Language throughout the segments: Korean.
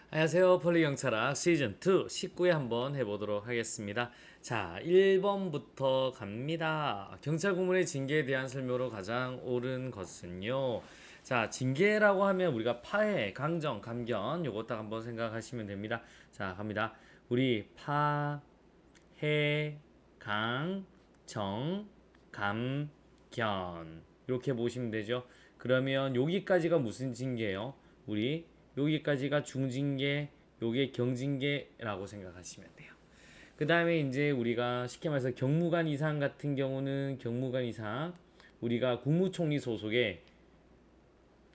안녕하세요. 폴리경찰학 시즌2 19회 한번 해보도록 하겠습니다. 자, 1번부터 갑니다. 경찰 공무원의 징계에 대한 설명으로 가장 옳은 것은요. 자, 징계라고 하면 우리가 파해, 강정, 감견 요거 딱 한번 생각하시면 됩니다. 자, 갑니다. 우리 파, 해, 강, 정, 감, 견 이렇게 보시면 되죠. 그러면 여기까지가 무슨 징계예요? 우리 여기까지가 중징계, 요게 경징계라고 생각하시면 돼요. 그 다음에 이제 우리가 쉽게 말해서 경무관 이상 같은 경우는 경무관 이상 우리가 국무총리 소속의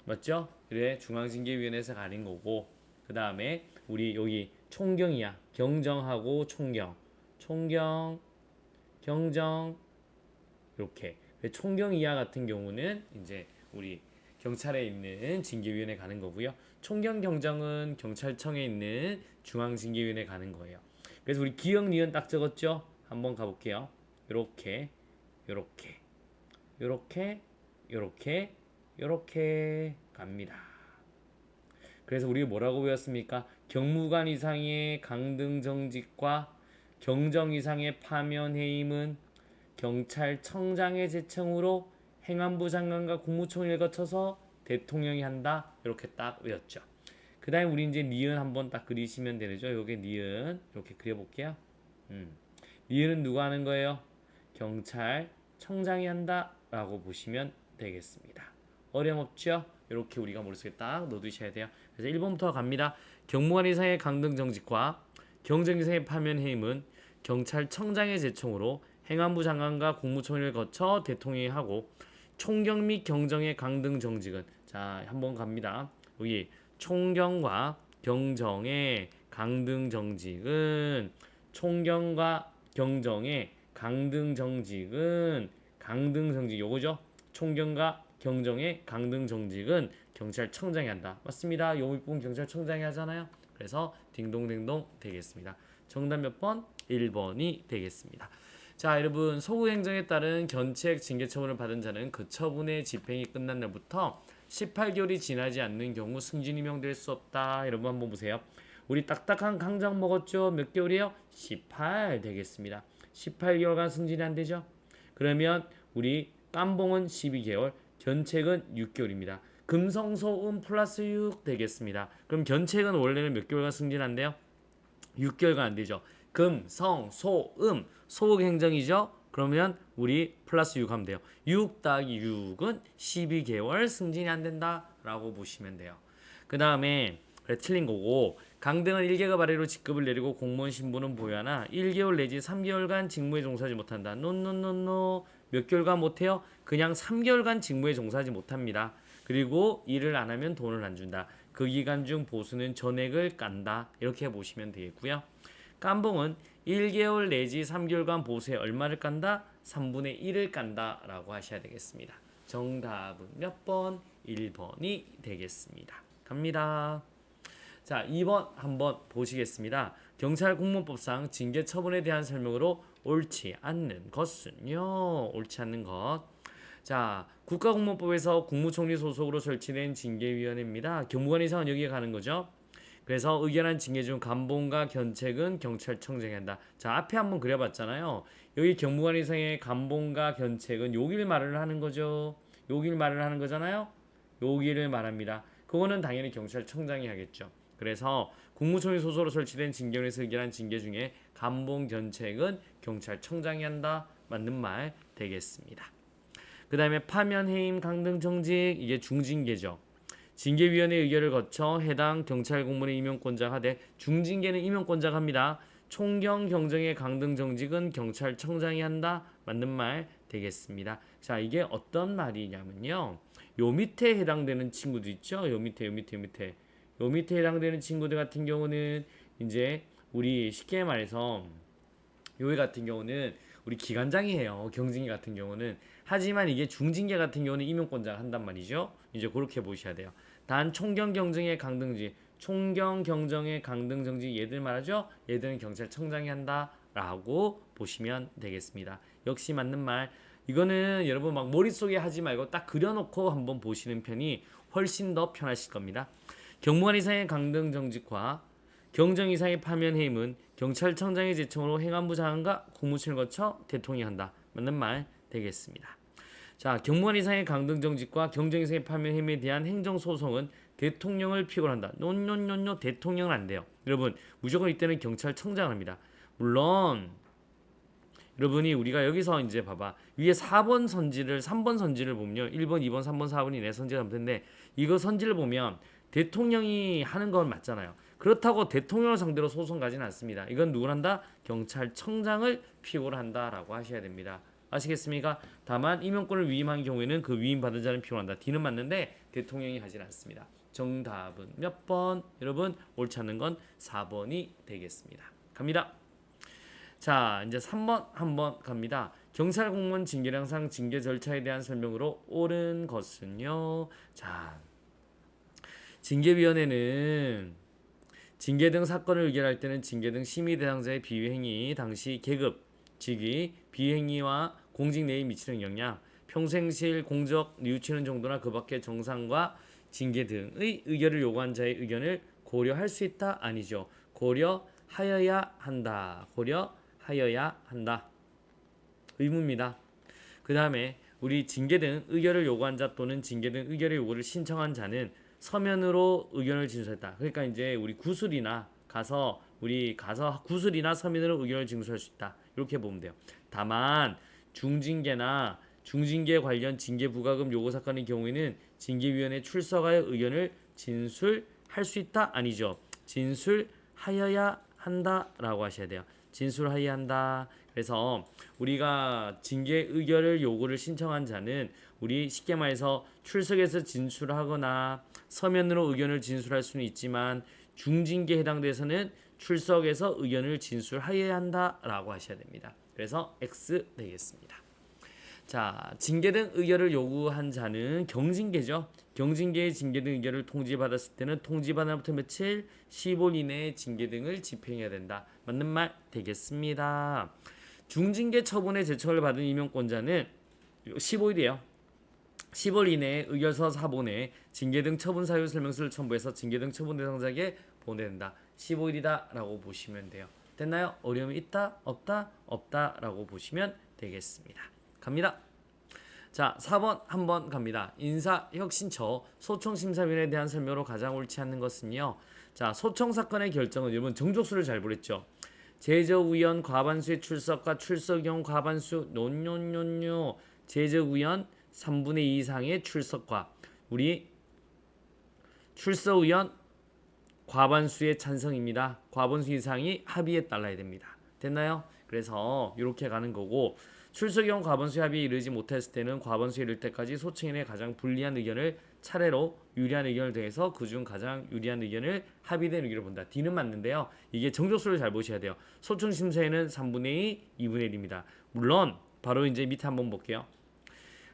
맞죠? 그래 중앙징계위원회에서 가는 거고 그 다음에 우리 여기 총경이야 경정하고 총경 총경 경정 이렇게 총경 이하 같은 경우는 이제 우리 경찰에 있는 징계위원회 가는 거고요. 총경 경정은 경찰청에 있는 중앙징계위원회 가는 거예요. 그래서 우리 기억 니은 딱 적었죠? 한번 가볼게요. 요렇게 요렇게 요렇게 요렇게 요렇게 갑니다. 그래서 우리가 뭐라고 배웠습니까? 경무관 이상의 강등정직과 경정 이상의 파면해임은 경찰청장의 제청으로 행안부 장관과 국무총리를 거쳐서 대통령이 한다. 이렇게 딱 외웠죠. 그 다음에 우리 이제 니은 한번 딱 그리시면 되죠. 요게 니은 이렇게 그려볼게요. 니은은 누가 하는 거예요? 경찰청장이 한다 라고 보시면 되겠습니다. 어려움 없죠? 이렇게 우리가 머릿속에 딱 넣어두셔야 돼요. 그래서 1번부터 갑니다. 경무관 이상의 강등정직과 경정 이상의 파면해임은 경찰청장의 제청으로 행안부 장관과 국무총리를 거쳐 대통령이 하고 총경 및 경정의 강등 정직은 자 한번 갑니다. 여기 총경과 경정의 강등 정직은 총경과 경정의 강등 정직은 강등 정직 요거죠. 총경과 경정의 강등 정직은 경찰청장이 한다. 맞습니다. 요 부분 경찰청장이 하잖아요. 그래서 딩동댕동 되겠습니다. 정답 몇 번? 1번이 되겠습니다. 자 여러분 소구행정에 따른 견책 징계 처분을 받은 자는 그 처분의 집행이 끝난 날부터 18개월이 지나지 않는 경우 승진 임명될 수 없다. 여러분 한번 보세요. 우리 딱딱한 강정 먹었죠? 몇 개월이요? 18 되겠습니다. 18개월간 승진이 안 되죠? 그러면 우리 깜봉은 12개월, 견책은 6개월입니다. 금성소음 플러스 6 되겠습니다. 그럼 견책은 원래는 몇 개월간 승진 안 돼요? 6개월간 안 되죠. 금, 성, 소, 소극행정이죠. 그러면 우리 플러스 6 하면 돼요. 6 더하기 6은 12개월 승진이 안 된다라고 보시면 돼요. 그 다음에 그래 틀린 거고 강등은 1계급 아래로 직급을 내리고 공무원 신분은 보유하나 1개월 내지 3개월간 직무에 종사하지 못한다. 노노노노 몇 개월간 못해요? 그냥 3개월간 직무에 종사하지 못합니다. 그리고 일을 안 하면 돈을 안 준다. 그 기간 중 보수는 전액을 깐다. 이렇게 보시면 되겠고요. 깜봉은 1개월 내지 3개월간 보수에 얼마를 깐다? 3분의 1을 깐다 라고 하셔야 되겠습니다. 정답은 몇 번? 1번이 되겠습니다. 갑니다. 자 2번 한번 보시겠습니다. 경찰공무원법상 징계 처분에 대한 설명으로 옳지 않는 것은요. 옳지 않는 것. 자 국가공무원법에서 국무총리 소속으로 설치된 징계위원회입니다. 경무관 이상은 여기에 가는 거죠. 그래서 의견한 징계 중 감봉과 견책은 경찰청장이 한다. 자 앞에 한번 그려봤잖아요. 여기 경무관 이상의 감봉과 견책은 여기를 말을 하는 거죠. 여기를 말을 하는 거잖아요. 여기를 말합니다. 그거는 당연히 경찰청장이 하겠죠. 그래서 국무총리 소속으로 설치된 징계위원회에서 의견한 징계 중에 감봉 견책은 경찰청장이 한다. 맞는 말 되겠습니다. 그 다음에 파면, 해임, 강등, 정직 이게 중징계죠. 징계위원회 의결을 거쳐 해당 경찰 공무원의 임용권자가 돼 중징계는 임용권자가 합니다. 총경 경정의 강등 정직은 경찰청장이 한다. 맞는 말 되겠습니다. 자 이게 어떤 말이냐면요. 요 밑에 해당되는 친구들 있죠. 요 밑에 해당되는 친구들 같은 경우는 이제 우리 쉽게 말해서 요회 같은 경우는 우리 기관장이 해요. 경징계 같은 경우는. 하지만 이게 중징계 같은 경우는 임용권자가 한단 말이죠. 이제 그렇게 보셔야 돼요. 단 총경 경정의 강등지, 총경 경정의 강등정지 얘들 말하죠. 얘들은 경찰청장이 한다라고 보시면 되겠습니다. 역시 맞는 말. 이거는 여러분 막 머릿속에 하지 말고 딱 그려놓고 한번 보시는 편이 훨씬 더 편하실 겁니다. 경무관 이상의 강등 정직과 경정 이상의 파면 해임은 경찰청장의 제청으로 행안부 장관과 국무총리를 거쳐 대통령이 한다. 맞는 말 되겠습니다. 자, 경무관 이상의 강등 정직과 경정 이상의 파면 해임에 대한 행정 소송은 대통령을 피고한다. 노노노노 대통령은 안 돼요. 여러분 무조건 이때는 경찰청장을 합니다. 물론 여러분이 우리가 여기서 이제 봐봐 위에 4번 선지를 3번 선지를 보면요 1번 2번 3번 4번이 내 선지가 하면 되는데 이거 선지를 보면 대통령이 하는 건 맞잖아요. 그렇다고 대통령을 상대로 소송 가지는 않습니다. 이건 누구를 한다? 경찰청장을 피고를 한다라고 하셔야 됩니다. 아시겠습니까? 다만 임용권을 위임한 경우에는 그 위임받은 자는 피고한다. D는 맞는데 대통령이 하지는 않습니다. 정답은 몇 번? 여러분 옳지 않는 건 4번이 되겠습니다. 갑니다. 자, 이제 3번 한번 갑니다. 경찰 공무원 징계량상 징계 절차에 대한 설명으로 옳은 것은요. 자, 징계위원회는 징계 등 사건을 의결할 때는 징계 등 심의 대상자의 비위행위, 당시 계급, 직위, 비위행위와 공직 내에 미치는 영향, 평생실 공적 뉘우치는 정도나 그 밖의 정상과 징계 등의 의결을 요구한 자의 의견을 고려할 수 있다? 아니죠. 고려하여야 한다. 고려하여야 한다. 의무입니다. 그 다음에 우리 징계 등 의결을 요구한 자 또는 징계 등 의결의 요구를 신청한 자는 서면으로 의견을 진술했다. 그러니까 이제 우리 구술이나 가서 구술이나 서면으로 의견을 진술할 수 있다. 이렇게 보면 돼요. 다만 중징계나 중징계 관련 징계 부과금 요구 사건의 경우에는 징계위원회 출석하여 의견을 진술할 수 있다? 아니죠. 진술하여야 한다라고 하셔야 돼요. 진술하여야 한다. 그래서 우리가 징계 의결을 요구를 신청한 자는 우리 쉽게 말해서 출석해서 진술하거나 서면으로 의견을 진술할 수는 있지만 중징계에 해당돼서는 출석해서 의견을 진술하여야 한다라고 하셔야 됩니다. 그래서 X 되겠습니다. 자, 징계 등 의결을 요구한 자는 경징계죠. 경징계의 징계 등 의결을 통지받았을 때는 통지받은 날부터 며칠 15일 이내에 징계 등을 집행해야 된다. 맞는 말 되겠습니다. 중징계 처분의 제청을 받은 임용권자는 15일이에요. 10월 이내에 의결서 사본에 징계 등 처분 사유 설명서를 첨부해서 징계 등 처분 대상자에게 보내된다. 15일이다 라고 보시면 돼요. 됐나요? 어려움이 있다? 없다? 없다 라고 보시면 되겠습니다. 갑니다. 자, 4번 한번 갑니다. 인사혁신처 소청심사위원회에 대한 설명으로 가장 옳지 않는 것은요. 자, 소청사건의 결정은 여러분 정족수를 잘 보랬죠. 제적위원 과반수의 출석과 출석용 과반수 논논논뇨 제적위원 3분의 2 이상의 출석과 우리 출석의원 과반수의 찬성입니다. 과반수 이상이 합의에 따라야 됩니다. 됐나요? 그래서 이렇게 가는 거고 출석의원 과반수의 합의에 이르지 못했을 때는 과반수에 이를 때까지 소청인의 가장 불리한 의견을 차례로 유리한 의견을 더해서 그중 가장 유리한 의견을 합의된 의견을 본다. D는 맞는데요. 이게 정족수를 잘 보셔야 돼요. 소청심사에는 3분의 2, 2분의 1입니다. 물론 바로 이제 밑에 한번 볼게요.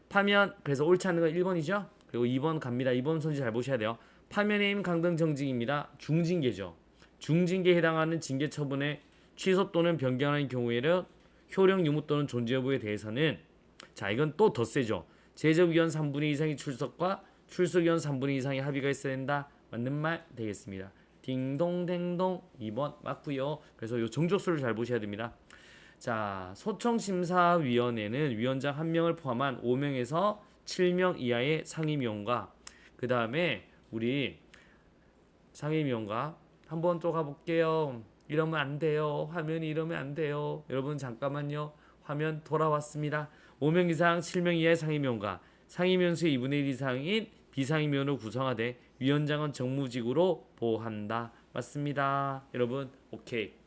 파면 그래서 옳지 않는 건 1번이죠. 그리고 2번 갑니다. 2번 선지 잘 보셔야 돼요. 파면해임 강등 정직입니다. 중징계죠. 중징계에 해당하는 징계 처분의 취소 또는 변경하는 경우에는 효력 유무 또는 존재 여부에 대해서는 자 이건 또 더 세죠. 제적위원 3분의 2 이상의 출석과 출석위원 3분의 2 이상의 합의가 있어야 된다. 맞는 말 되겠습니다. 딩동댕동 2번 맞고요. 그래서 이 정족수를 잘 보셔야 됩니다. 자, 소청심사위원회는 위원장 1명을 포함한 5명에서 7명 이하의 상임위원과 그 다음에 우리 상임위원과 한번 또 가볼게요. 이러면 안 돼요. 화면이 이러면 안 돼요. 여러분 잠깐만요. 화면 돌아왔습니다. 5명 이상 7명 이하의 상임위원과 상임위원 수의 2분의 1 이상인 비상임위원으로 구성하되 위원장은 정무직으로 보한다. 맞습니다. 여러분 오케이.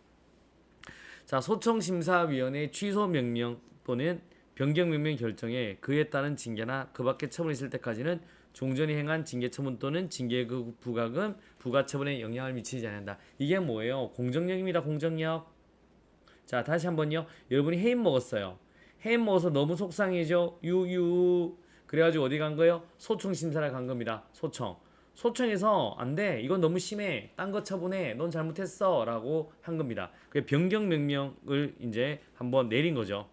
자, 소청심사위원회 취소 명령 또는 변경 명령 결정에 그에 따른 징계나 그 밖의 처분이 있을 때까지는 종전이 행한 징계 처분 또는 징계 부과금 부과 처분에 영향을 미치지 않는다. 이게 뭐예요? 공정력입니다. 공정력. 자, 다시 한번요. 여러분이 해임 먹었어요. 해임 먹어서 너무 속상해져. 유유. 그래가지고 어디 간 거예요? 소청 심사를 간 겁니다. 소청에서 안 돼. 이건 너무 심해. 딴 거 처분해. 넌 잘못했어. 라고 한 겁니다. 그 변경 명령을 이제 한번 내린 거죠.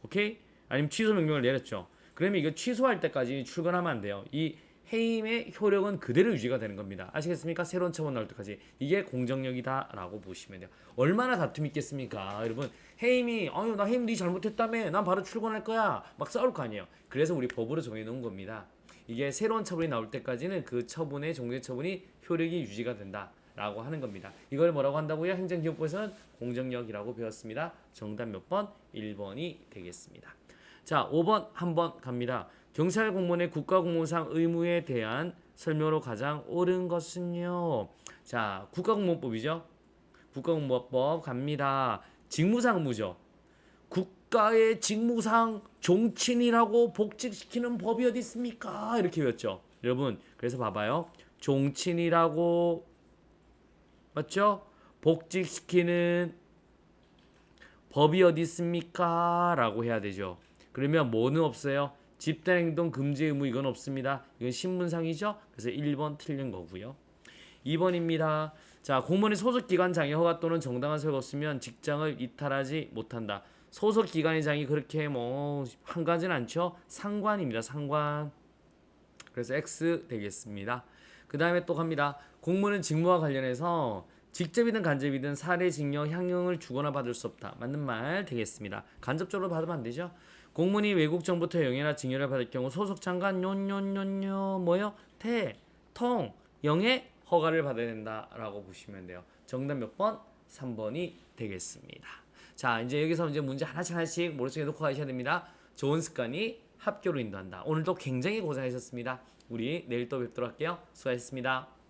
오케이? 아니면 취소 명령을 내렸죠. 그러면 이거 취소할 때까지 출근하면 안 돼요. 이 해임의 효력은 그대로 유지가 되는 겁니다. 아시겠습니까? 새로운 처분 나올 때까지. 이게 공정력이다라고 보시면 돼요. 얼마나 다툼이 있겠습니까? 여러분 해임이 아유 나 해임 네 잘못했다며 난 바로 출근할 거야 막 싸울 거 아니에요. 그래서 우리 법으로 정해놓은 겁니다. 이게 새로운 처분이 나올 때까지는 그 처분의 종전 처분이 효력이 유지가 된다라고 하는 겁니다. 이걸 뭐라고 한다고요? 행정기업부에서는 공정력이라고 배웠습니다. 정답 몇 번? 1번이 되겠습니다. 자, 5번 한번 갑니다. 경찰 공무원의 국가공무상 의무에 대한 설명으로 가장 옳은 것은요. 자, 국가공무원법이죠. 국가공무원법 갑니다. 직무상 의무죠. 국가의 직무상 종친이라고 복직시키는 법이 어디 있습니까? 이렇게 배웠죠. 여러분, 그래서 봐봐요. 종친이라고 맞죠? 복직시키는 법이 어디 있습니까? 라고 해야 되죠. 그러면 뭐는 없어요? 집단행동 금지 의무 이건 없습니다. 이건 신문상이죠. 그래서 1번 틀린 거고요. 2번입니다. 자, 공무원이 소속기관 장애 허가 또는 정당한 소유가 없으면 직장을 이탈하지 못한다. 소속기관의 장이 그렇게 뭐 한가지는 않죠. 상관입니다. 상관. 그래서 X 되겠습니다. 그 다음에 또 갑니다. 공무원은 직무와 관련해서 직접이든 간접이든 사례, 징역, 향응을 주거나 받을 수 없다. 맞는 말 되겠습니다. 간접적으로 받으면 안 되죠. 공무원이 외국 정부터 영예나 징여를 받을 경우 소속 장관 뭐요? 통, 영예 허가를 받아야 된다라고 보시면 돼요. 정답 몇 번? 3번이 되겠습니다. 자, 이제 여기서 이제 문제 하나씩 머릿속에 놓고 가셔야 됩니다. 좋은 습관이 합격으로 인도한다. 오늘도 굉장히 고생하셨습니다. 우리 내일 또 뵙도록 할게요. 수고하셨습니다.